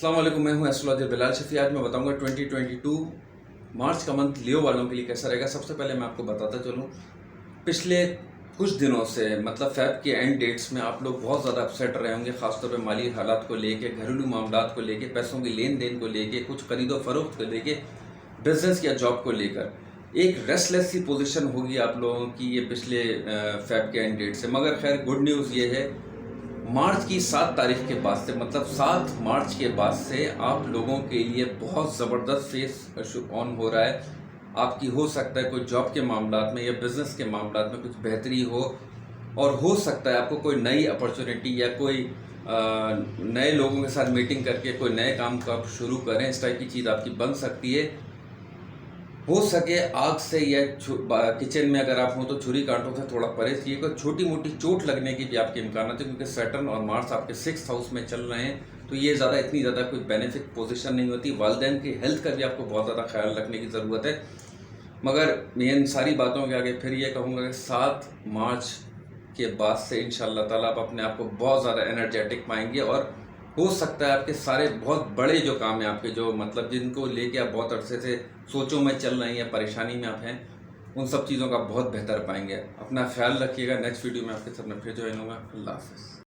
अस्सलाम वालेकुम, मैं हूं एस्ट्रोलॉजर बिलाल शफी। आज मैं बताऊंगा 2022 मार्च का मंथ लियो वालों के लिए कैसा रहेगा। सबसे पहले मैं आपको बताता चलूं, पिछले कुछ दिनों से मतलब फेब के एंड डेट्स में आप लोग बहुत ज़्यादा अपसेट रहे होंगे, खासतौर पे माली हालात को लेके, घरेलू मामलात को लेके, पैसों की लेन देन को लेके, कुछ खरीदो फरोख्त को लेके, बिजनेस या जॉब को लेकर एक रेस्टलेस सी पोजीशन होगी आप लोगों की ये पिछले फेब के एंड डेट से। मगर खैर गुड न्यूज़ ये है, मार्च की 7 तारीख के बाद से मतलब 7 मार्च के बाद से आप लोगों के लिए बहुत ज़बरदस्त फेस ऑन हो रहा है। आपकी हो सकता है कोई जॉब के मामलात में या बिजनेस के मामलात में कुछ बेहतरी हो, और हो सकता है आपको कोई नई अपॉर्चुनिटी या कोई नए लोगों के साथ मीटिंग करके कोई नए काम को आप शुरू करें। इस टाइप की चीज़ आपकी बन सकती है। हो सके आग से या किचन में अगर आप हो तो छुरी कांटों से थोड़ा परहेज कीजिएगा। छोटी मोटी चोट लगने की भी आपके इम्कान है, क्योंकि सैटर्न और मार्स आपके 6th हाउस में चल रहे हैं, तो ये इतनी ज़्यादा कोई बेनिफिट पोजीशन नहीं होती। वालिदैन की हेल्थ का भी आपको बहुत ज़्यादा ख्याल रखने की ज़रूरत है। मगर मैं इन सारी बातों के आगे फिर ये कहूँगा कि 7 मार्च के बाद से इंशाअल्लाह ताला आप अपने आप को बहुत ज़्यादा एनर्जेटिक पाएंगे, और हो सकता है आपके सारे बहुत बड़े जो काम है आपके, जो मतलब जिनको लेके आप बहुत अरसे से सोचों में चल रहे हैं या परेशानी में आप हैं, उन सब चीज़ों का बहुत बेहतर पाएंगे। अपना ख्याल रखिएगा। नेक्स्ट वीडियो में आपके साथ मैं फिर ज्वाइन होगा। अल्लाह हाफ़िज़।